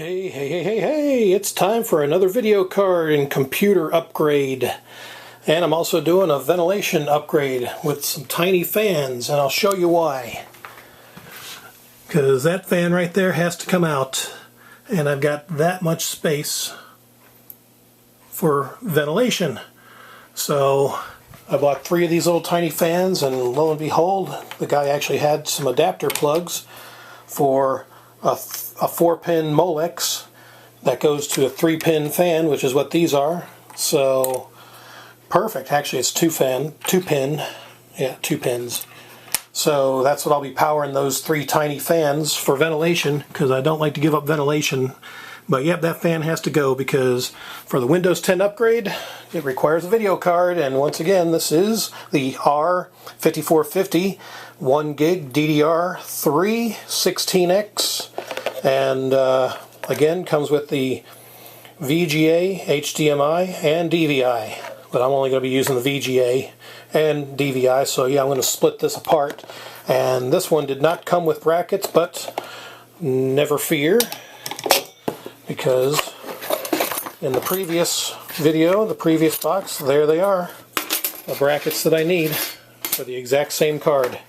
Hey, it's time for another video card and computer upgrade. And I'm also doing a ventilation upgrade with some tiny fans, and I'll show you why. Because that fan right there has to come out, and I've got that much space for ventilation. So I bought 3 of these little tiny fans, and lo and behold, the guy actually had some adapter plugs for a 4-pin Molex that goes to a 3-pin fan, which is what these are. So perfect. Actually, it's 2 pins. So that's what I'll be powering those 3 tiny fans for ventilation, because I don't like to give up ventilation. But yep, that fan has to go because for the Windows 10 upgrade, it requires a video card. And once again, this is the R5450 1 gig DDR3 16X. And again, comes with the VGA, HDMI, and DVI. But I'm only going to be using the VGA and DVI, so yeah, I'm going to split this apart. And this one did not come with brackets, but never fear, because in the previous video, the previous box, there they are, the brackets that I need for the exact same card.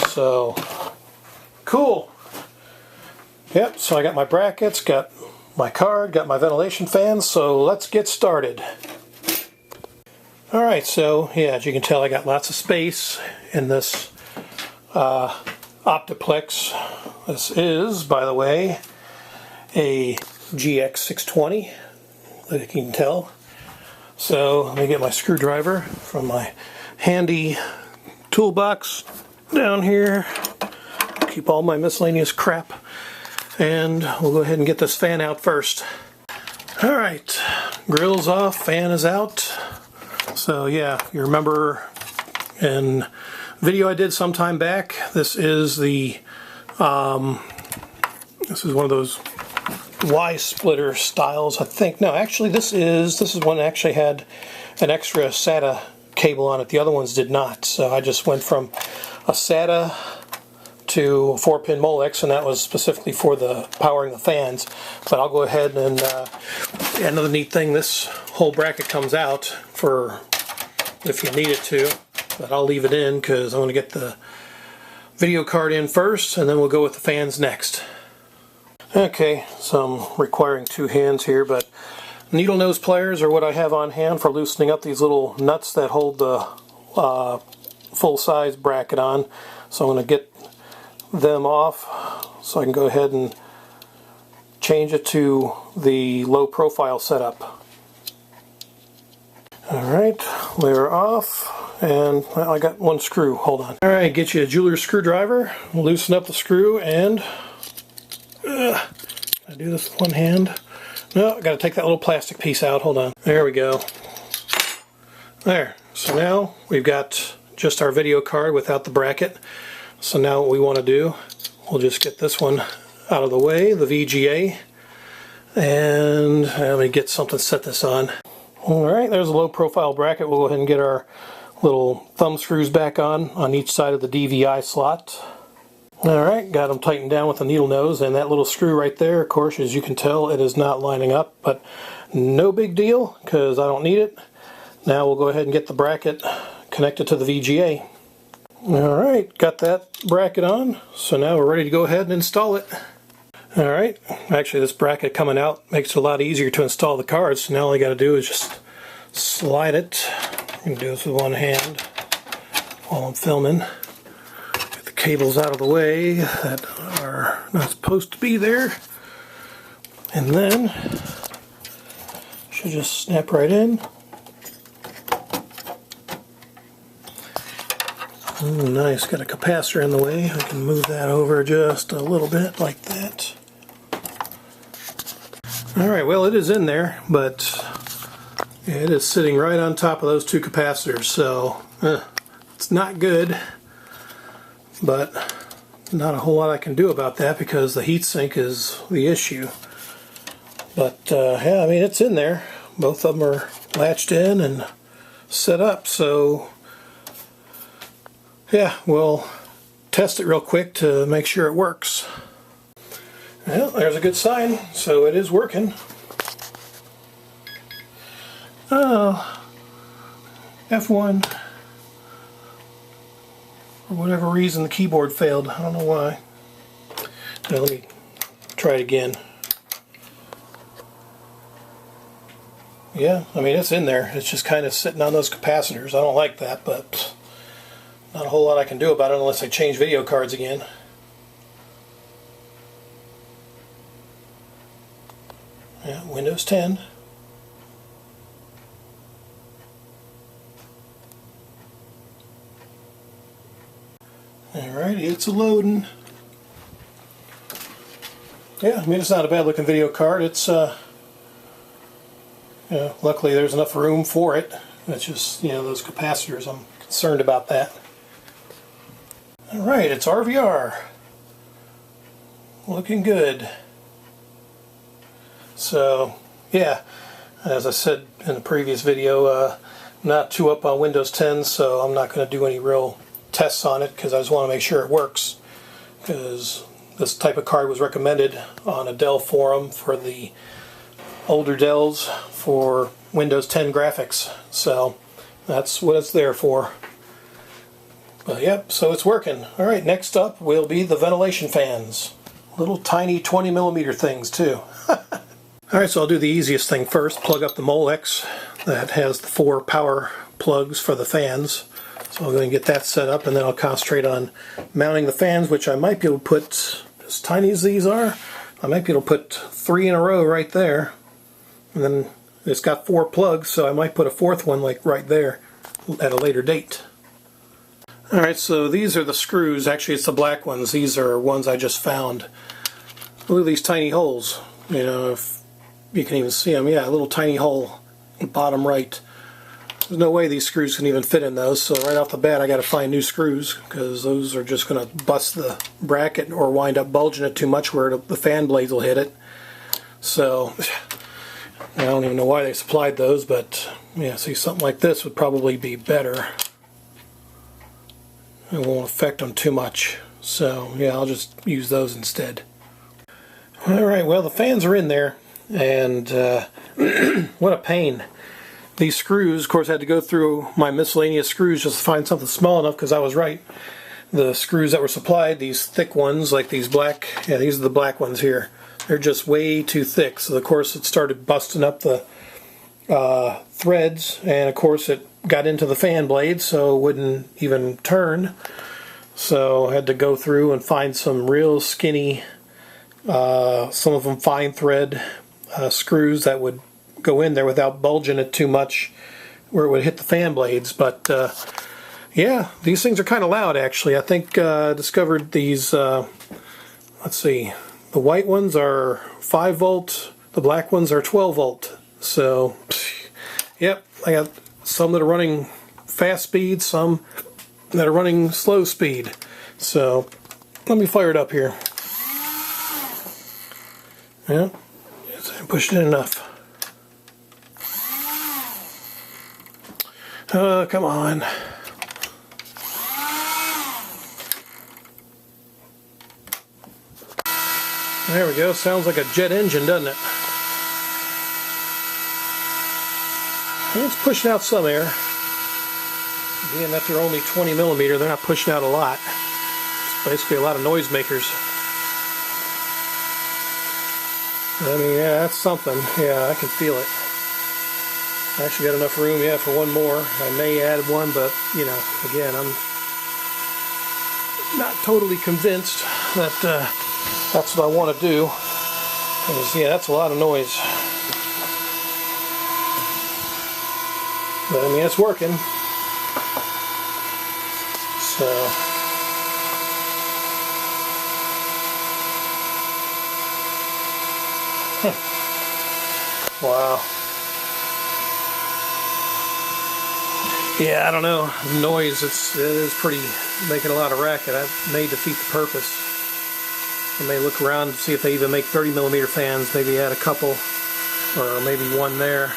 So, cool. Yep, so I got my brackets, got my card, got my ventilation fans, so let's get started. Alright, so yeah, as you can tell, I got lots of space in this Optiplex. This is, by the way, a GX620, as you can tell. So let me get my screwdriver from my handy toolbox down here. Keep all my miscellaneous crap. And we'll go ahead and get this fan out first. Alright, grill's off, fan is out. So yeah, you remember in video I did some time back, this is the this is one of those Y splitter styles, I think. No, actually this is one that actually had an extra SATA cable on it. The other ones did not. So I just went from a SATA to a 4-pin Molex, and that was specifically for the powering the fans. But I'll go ahead and another neat thing, this whole bracket comes out for if you need it to, but I'll leave it in because I want to get the video card in first, and then we'll go with the fans next. Okay, so I'm requiring 2 hands here, but needle nose pliers are what I have on hand for loosening up these little nuts that hold the full-size bracket on. So I'm going to get them off so I can go ahead and change it to the low profile setup. Alright, they're off, and well, I got 1 screw. Hold on. Alright, get you a jeweler's screwdriver, loosen up the screw, and I do this with 1 hand. No, I got to take that little plastic piece out. Hold on. There we go. There. So now we've got just our video card without the bracket. So now what we want to do, we'll just get this one out of the way, the VGA, and let me get something to set this on. Alright, there's a low profile bracket. We'll go ahead and get our little thumb screws back on each side of the DVI slot. Alright, got them tightened down with the needle nose, and that little screw right there, of course, as you can tell, it is not lining up, but no big deal because I don't need it. Now we'll go ahead and get the bracket connected to the VGA. Alright, got that bracket on, so now we're ready to go ahead and install it. Alright, actually this bracket coming out makes it a lot easier to install the cards, so now all I got to do is just slide it. I can do this with 1 hand while I'm filming. Get the cables out of the way that are not supposed to be there, and then should just snap right in. Ooh, nice, got a capacitor in the way. I can move that over just a little bit like that. Alright, well it is in there, but it is sitting right on top of those 2 capacitors, so it's not good, but not a whole lot I can do about that because the heatsink is the issue. But yeah, I mean it's in there. Both of them are latched in and set up, so yeah, we'll test it real quick to make sure it works. Well, there's a good sign, so it is working. Oh, F1. For whatever reason, the keyboard failed. I don't know why. Now, let me try it again. Yeah, I mean, it's in there. It's just kind of sitting on those capacitors. I don't like that, but not a whole lot I can do about it unless I change video cards again. Yeah, Windows 10. Alright, it's loading. Yeah, I mean, it's not a bad looking video card. It's luckily there's enough room for it. It's just, those capacitors, I'm concerned about that. Alright, it's RVR. Looking good. So, yeah, as I said in the previous video, I'm not too up on Windows 10, so I'm not going to do any real tests on it because I just want to make sure it works. Because this type of card was recommended on a Dell forum for the older Dells for Windows 10 graphics. So that's what it's there for. But yep, so it's working. Alright, next up will be the ventilation fans. Little tiny 20mm things too. Alright, so I'll do the easiest thing first. Plug up the Molex that has the 4 power plugs for the fans. So I'll go and get that set up, and then I'll concentrate on mounting the fans, which I might be able to put, as tiny as these are, I might be able to put 3 in a row right there. And then it's got 4 plugs, so I might put a 4th one like right there at a later date. Alright, so these are the screws. Actually, it's the black ones. These are ones I just found. Look at these tiny holes. If you can even see them. Yeah, a little tiny hole in the bottom right. There's no way these screws can even fit in those, so right off the bat I got to find new screws because those are just going to bust the bracket or wind up bulging it too much where the fan blades will hit it. So I don't even know why they supplied those, but yeah, see, something like this would probably be better. It won't affect them too much, so yeah, I'll just use those instead. Alright, well, the fans are in there, and what a pain. These screws, of course, I had to go through my miscellaneous screws just to find something small enough, because I was right. The screws that were supplied, these thick ones, like these black, yeah, these are the black ones here. They're just way too thick, so of course it started busting up the threads, and of course it got into the fan blade, so it wouldn't even turn. So I had to go through and find some real skinny, some of them fine thread screws that would go in there without bulging it too much where it would hit the fan blades. But yeah, these things are kind of loud actually. I think I discovered these, let's see, the white ones are 5 volt, the black ones are 12 volt. So yep, I got some that are running fast speed, some that are running slow speed. So let me fire it up here. Yeah, I pushed in enough. Come on. There we go. Sounds like a jet engine, doesn't it? It's pushing out some air. Being that they're only 20mm, they're not pushing out a lot. It's basically a lot of noisemakers. I mean, yeah, that's something. Yeah, I can feel it. I actually got enough room, yeah, for one more. I may add one, but, again, I'm not totally convinced that that's what I want to do. Because, yeah, that's a lot of noise. But, I mean, it's working. So... Wow. Yeah, I don't know. The noise, it is pretty, making a lot of racket. That may defeat the purpose. I may look around and see if they even make 30mm fans. Maybe add a couple, or maybe one there.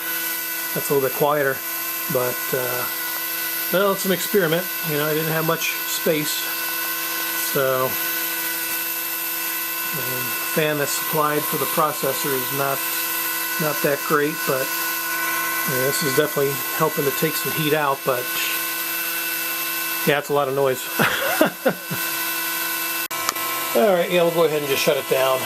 That's a little bit quieter. But, well, it's an experiment. I didn't have much space. So, And the fan that's supplied for the processor is not that great, but yeah, this is definitely helping to take some heat out, but yeah, it's a lot of noise. Alright, yeah, we'll go ahead and just shut it down.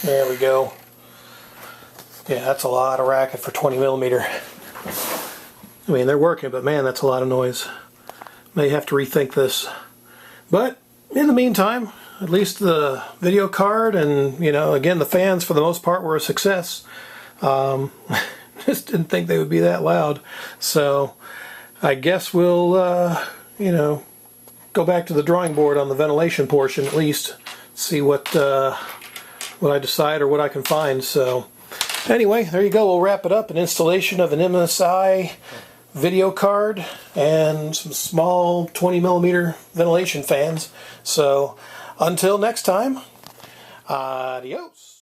There we go. Yeah, that's a lot of racket for 20 millimeter. I mean, they're working, but man, that's a lot of noise. May have to rethink this. But in the meantime, at least the video card and, you know, again, the fans for the most part were a success. Just didn't think they would be that loud. So I guess we'll, you know, go back to the drawing board on the ventilation portion at least. See what I decide or what I can find. So anyway, there you go. We'll wrap it up. An installation of an MSI video card and some small 20 millimeter ventilation fans. So until next time, adios.